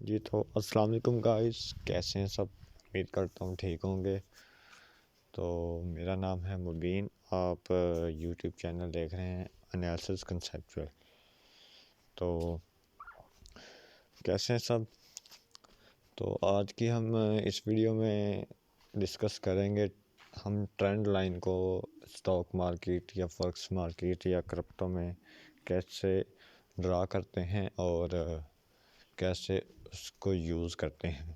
जी तो अस्सलाम वालेकुम गाइस, कैसे हैं सब। उम्मीद करता हूँ ठीक होंगे। तो मेरा नाम है मुबीन। आप यूट्यूब चैनल देख रहे हैं एनालिसिस कंसेप्चुअल। तो कैसे हैं सब। तो आज की हम इस वीडियो में डिस्कस करेंगे हम ट्रेंड लाइन को स्टॉक मार्केट या फॉरेक्स मार्केट या क्रिप्टो में कैसे ड्रा करते हैं और कैसे उसको यूज़ करते हैं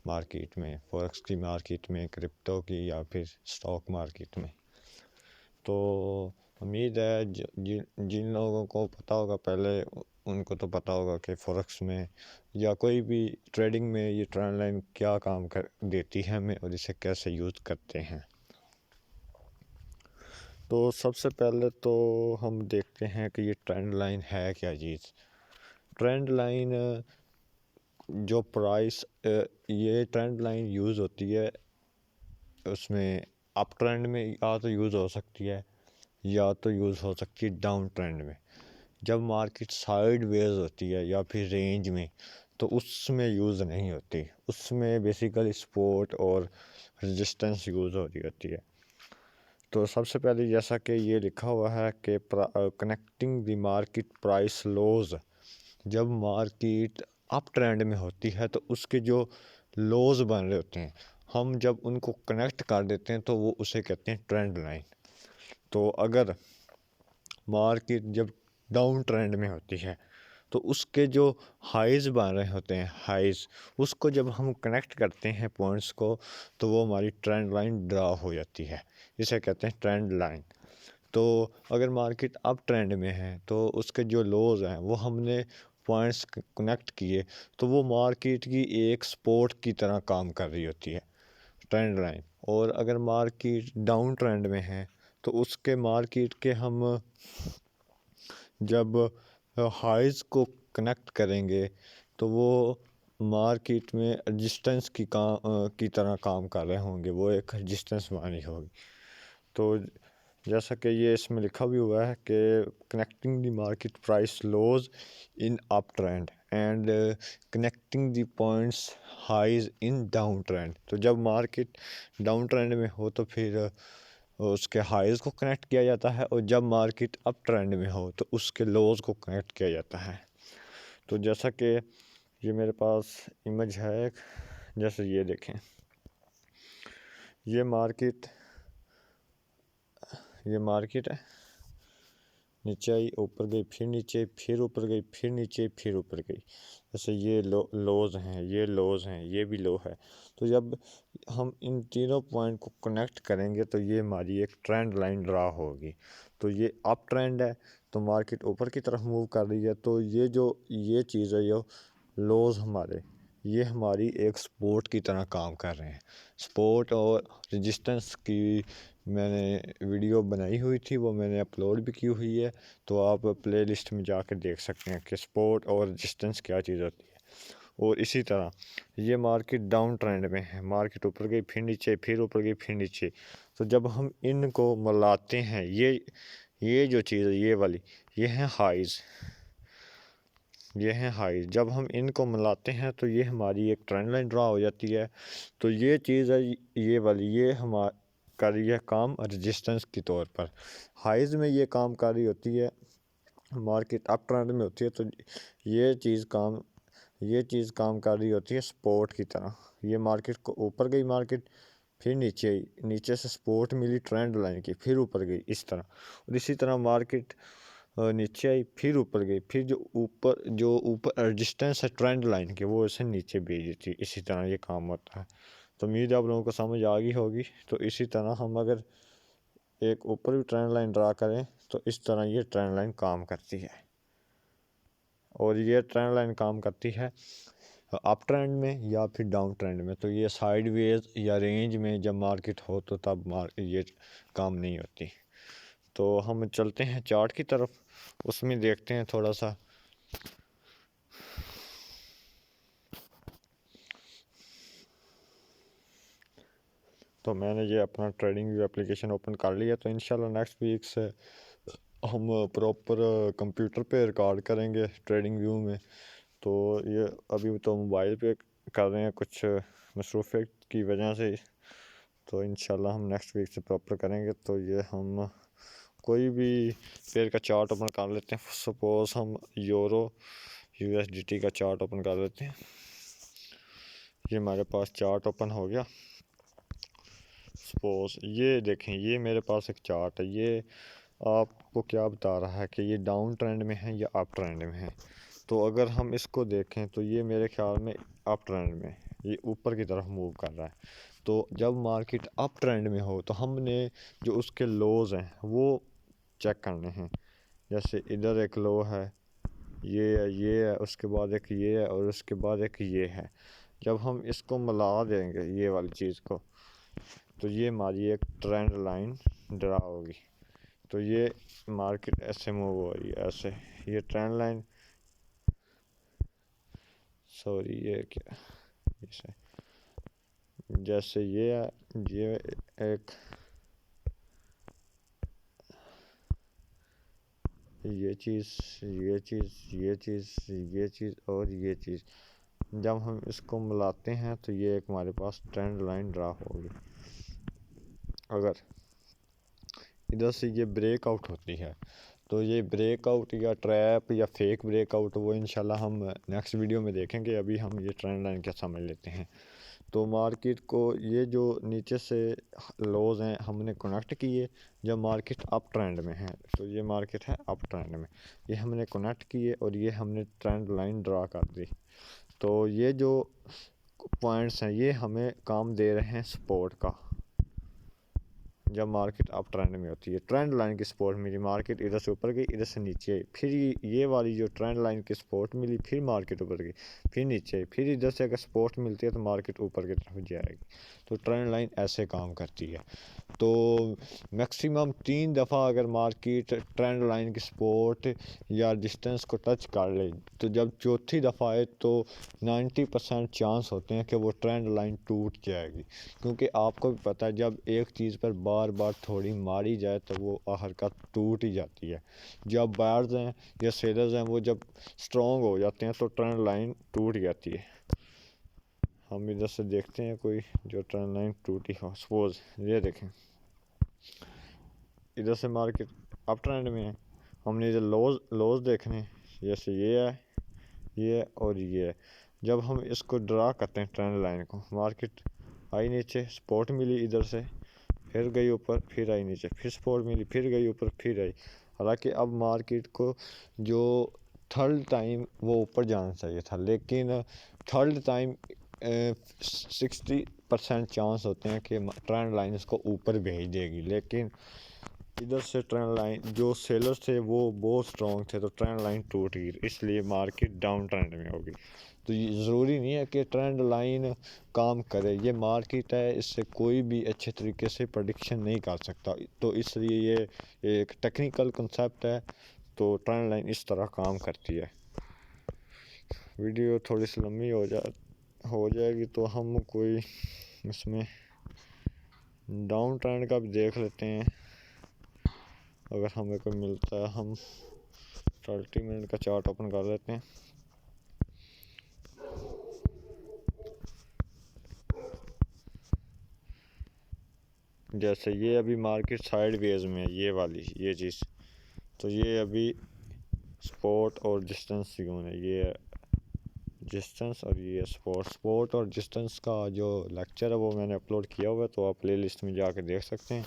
मार्केट में, फॉरेक्स की मार्केट में, क्रिप्टो की या फिर स्टॉक मार्केट में। तो उम्मीद है जिन लोगों को पता होगा पहले उनको तो पता होगा कि फॉरेक्स में या कोई भी ट्रेडिंग में ये ट्रेंड लाइन क्या काम कर देती है हमें और इसे कैसे यूज़ करते हैं। तो सबसे पहले तो हम देखते हैं कि ये ट्रेंड लाइन है क्या चीज़। ट्रेंड लाइन जो प्राइस ये ट्रेंड लाइन यूज़ होती है उसमें अप ट्रेंड में या तो यूज़ हो सकती है या तो यूज़ हो सकती है डाउन ट्रेंड में। जब मार्केट साइड वेज होती है या फिर रेंज में तो उसमें यूज़ नहीं होती, उसमें बेसिकली सपोर्ट और रेजिस्टेंस यूज़ हो रही होती है। तो सबसे पहले जैसा कि ये लिखा हुआ है कि कनेक्टिंग द मार्केट प्राइस लोज। जब मार्केट अप ट्रेंड में होती है तो उसके जो लोज बन रहे होते हैं हम जब उनको कनेक्ट कर देते हैं तो वो उसे कहते हैं ट्रेंड लाइन। तो अगर मार्केट जब डाउन ट्रेंड में होती है तो उसके जो हाइज़ बन रहे होते हैं हाइज़ उसको जब हम कनेक्ट करते हैं पॉइंट्स को तो वो हमारी ट्रेंड लाइन ड्रा हो जाती है। इसे कहते हैं ट्रेंड लाइन। तो अगर मार्केट अप ट्रेंड में है तो उसके जो लोज हैं वो हमने पॉइंट्स कनेक्ट किए तो वो मार्केट की एक सपोर्ट की तरह काम कर रही होती है ट्रेंड लाइन। और अगर मार्केट डाउन ट्रेंड में है तो उसके मार्केट के हम जब हाइज़ को कनेक्ट करेंगे तो वो मार्केट में रेजिस्टेंस की तरह काम कर रहे होंगे, वो एक रेजिस्टेंस मानी होगी। तो जैसा कि ये इसमें लिखा भी हुआ है कि connecting the market price lows in up trend and connecting the points highs in down trend. तो जब मार्केट डाउन ट्रेंड में हो तो फिर उसके हाइज को कनेक्ट किया जाता है और जब मार्केट अप ट्रेंड में हो तो उसके लोज को कनेक्ट किया जाता है। तो जैसा कि ये मेरे पास इमेज है, जैसे ये देखें, ये मार्केट है, नीचे आई, ऊपर गई, फिर नीचे, फिर ऊपर गई, फिर नीचे, फिर ऊपर गई। जैसे ये लोज हैं, ये लोज हैं, ये भी लो है। तो जब हम इन तीनों पॉइंट को कनेक्ट करेंगे तो ये हमारी एक ट्रेंड लाइन ड्रा होगी। तो ये अप ट्रेंड है तो मार्केट ऊपर की तरफ मूव कर रही है। तो ये चीज़ है, जो लोज हमारे, ये हमारी एक सपोर्ट की तरह काम कर रहे हैं। सपोर्ट और रेजिस्टेंस की मैंने वीडियो बनाई हुई थी, वो मैंने अपलोड भी की हुई है। तो आप प्लेलिस्ट में जाकर देख सकते हैं कि सपोर्ट और रेजिस्टेंस क्या चीज़ होती है। और इसी तरह ये मार्केट डाउन ट्रेंड में है, मार्केट ऊपर गई, फिर नीचे, फिर ऊपर गई, फिर नीचे। तो जब हम इनको मिलाते हैं, ये जो चीज़ है, ये वाली, ये है हाइज़, ये हैं हाई। जब हम इनको मिलाते हैं तो ये हमारी एक ट्रेंड लाइन ड्रा हो जाती है। तो ये चीज़ है, ये वाली, ये हमारा कर रही है काम रेजिस्टेंस के तौर पर। हाइज़ में ये काम कर रही होती है, मार्केट अप ट्रेंड में होती है तो ये चीज़ काम कर रही होती है सपोर्ट की तरह। ये मार्केट को ऊपर गई, मार्केट फिर नीचे आई, नीचे से सपोर्ट मिली ट्रेंड लाइन की, फिर ऊपर गई, इस तरह। और इसी तरह मार्केट नीचे आई, फिर ऊपर गई, फिर जो ऊपर रेजिस्टेंस है ट्रेंड लाइन के वो इसे नीचे भेज देती है। इसी तरह ये काम होता है। तो उम्मीद है आप लोगों को समझ आ गई होगी। तो इसी तरह हम अगर एक ऊपर भी ट्रेंड लाइन ड्रा करें तो इस तरह ये ट्रेंड लाइन काम करती है। और ये ट्रेंड लाइन काम करती है अप ट्रेंड में या फिर डाउन ट्रेंड में। तो ये साइडवेज या रेंज में जब मार्केट हो तो तब ये काम नहीं होती। तो हम चलते हैं चार्ट की तरफ, उसमें देखते हैं थोड़ा सा। तो मैंने ये अपना ट्रेडिंग व्यू एप्लीकेशन ओपन कर लिया। तो इंशाल्लाह नेक्स्ट वीक से हम प्रॉपर कंप्यूटर पे रिकॉर्ड करेंगे ट्रेडिंग व्यू में। तो ये अभी तो मोबाइल पे कर रहे हैं कुछ मसरूफियत की वजह से, तो इंशाल्लाह हम नेक्स्ट वीक से प्रॉपर करेंगे। तो ये हम कोई भी पेयर का चार्ट ओपन कर लेते हैं। सपोज़ हम यूरो USDT का चार्ट ओपन कर लेते हैं। ये हमारे पास चार्ट ओपन हो गया। सपोज़ ये देखें, ये मेरे पास एक चार्ट है। ये आपको क्या बता रहा है कि ये डाउन ट्रेंड में है या अप ट्रेंड में है। तो अगर हम इसको देखें तो ये मेरे ख्याल में अप ट्रेंड में, ये ऊपर की तरफ मूव कर रहा है। तो जब मार्केट अप ट्रेंड में हो तो हमने जो उसके लोज़ हैं वो चेक करने हैं। जैसे इधर एक लो है, ये है, उसके बाद एक ये है और उसके बाद एक ये है। जब हम इसको मिला देंगे ये वाली चीज़ को, तो ये हमारी एक ट्रेंड लाइन ड्रा होगी। तो ये मार्केट ऐसे मूव हो रही है, ऐसे ये ट्रेंड लाइन, सॉरी ये क्या, जैसे जैसे ये है, ये एक ये चीज़, ये चीज़, ये चीज़, ये चीज़ और ये चीज़, जब हम इसको मिलाते हैं तो ये एक हमारे पास ट्रेंड लाइन ड्रा होगी। अगर इधर से ये ब्रेकआउट होती है तो ये ब्रेकआउट या ट्रैप या फेक ब्रेकआउट, वो इंशाल्लाह हम नेक्स्ट वीडियो में देखेंगे। अभी हम ये ट्रेंड लाइन क्या समझ लेते हैं। तो मार्केट को ये जो नीचे से लोज हैं हमने कनेक्ट किए जब मार्केट अप ट्रेंड में है। तो ये मार्केट है अप ट्रेंड में, ये हमने कनेक्ट किए और ये हमने ट्रेंड लाइन ड्रा कर दी। तो ये जो पॉइंट्स हैं ये हमें काम दे रहे हैं सपोर्ट का। जब मार्केट अप ट्रेंड में होती है, ट्रेंड लाइन की सपोर्ट मिली, मार्केट इधर से ऊपर गई, इधर से नीचे आई, फिर ये वाली जो ट्रेंड लाइन की सपोर्ट मिली, फिर मार्केट ऊपर गई, फिर नीचे आई, फिर इधर से अगर सपोर्ट मिलती है तो मार्केट ऊपर की तरफ जाएगी। तो ट्रेंड लाइन ऐसे काम करती है। तो मैक्सिमम 3 दफ़ा अगर मार्केट ट्रेंड लाइन की सपोर्ट या डिस्टेंस को टच कर ले, तो जब चौथी दफ़ा आए तो 90% चांस होते हैं कि वो ट्रेंड लाइन टूट जाएगी। क्योंकि आपको भी पता है जब एक चीज़ पर बार बार थोड़ी मारी जाए तो वो हरकत टूट ही जाती है। जब बायर्स हैं या सेलर्स हैं वो जब स्ट्रॉन्ग हो जाते हैं तो ट्रेंड लाइन टूट जाती है। हम इधर से देखते हैं कोई जो ट्रेंड लाइन टूटी हो। सपोज ये देखें, इधर से मार्केट अप ट्रेंड में है, हमने इधर लोज देखने, जैसे ये और ये है। जब हम इसको ड्रा करते हैं ट्रेंड लाइन को, मार्केट आई नीचे, सपोर्ट मिली इधर से, फिर गई ऊपर, फिर आई नीचे, फिर सपोर्ट मिली, फिर गई ऊपर, फिर आई। हालांकि अब मार्केट को जो थर्ड टाइम वो ऊपर जाना चाहिए था, लेकिन थर्ड टाइम 60% चांस होते हैं कि ट्रेंड लाइन इसको ऊपर भेज देगी। लेकिन इधर से ट्रेंड लाइन जो सेलर थे वो बहुत स्ट्रॉन्ग थे तो ट्रेंड लाइन टूट गई, इसलिए मार्केट डाउन ट्रेंड में होगी। तो ये ज़रूरी नहीं है कि ट्रेंड लाइन काम करे, ये मार्केट है, इससे कोई भी अच्छे तरीके से प्रेडिक्शन नहीं कर सकता। तो इसलिए ये एक टेक्निकल कंसेप्ट है। तो ट्रेंड लाइन इस तरह काम करती है। वीडियो थोड़ी सी लंबी हो जाएगी तो हम कोई इसमें डाउन ट्रेंड का भी देख लेते हैं। अगर हमें कोई मिलता है, हम 30 मिनट का चार्ट ओपन कर लेते हैं। जैसे ये अभी मार्केट साइड वेज में है, ये वाली ये चीज़, तो ये अभी सपोर्ट और डिस्टेंस जोन है, ये डिस्टेंस और ये सपोर्ट और डिस्टेंस का जो लेक्चर है वो मैंने अपलोड किया हुआ है, तो आप प्ले लिस्ट में जाके देख सकते हैं।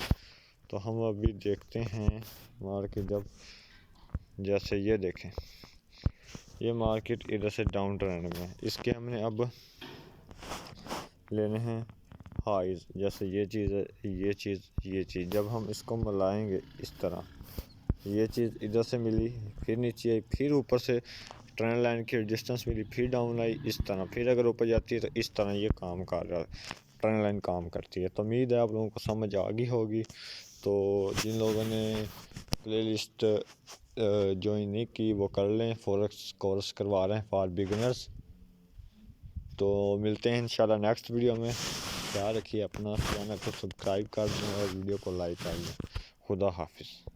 तो हम अभी देखते हैं मार्केट, जब जैसे ये देखें, ये मार्केट इधर से डाउन ट्रेंड में है, इसके हमने अब लेने हैं हाइज। जैसे ये चीज़ है, ये चीज़ जब हम इसको मिलाएंगे इस तरह, ये चीज़ इधर से मिली, फिर नीचे आई, फिर ऊपर से ट्रेंड लाइन की डिस्टेंस मिली, फिर डाउन आई इस तरह, फिर अगर ऊपर जाती है तो इस तरह ये काम कर रहा है, ट्रेंड लाइन काम करती है। तो उम्मीद है आप लोगों को समझ आ गई होगी। तो जिन लोगों ने प्लेलिस्ट ज्वाइन नहीं की वो कर लें, फॉरेक्स कोर्स करवा रहे हैं फॉर बिगिनर्स। तो मिलते हैं इंशाल्लाह नेक्स्ट वीडियो में। ख्याल रखिए अपना, चैनल को सब्सक्राइब कर दें और वीडियो को लाइक कर दें। खुदा हाफिज़।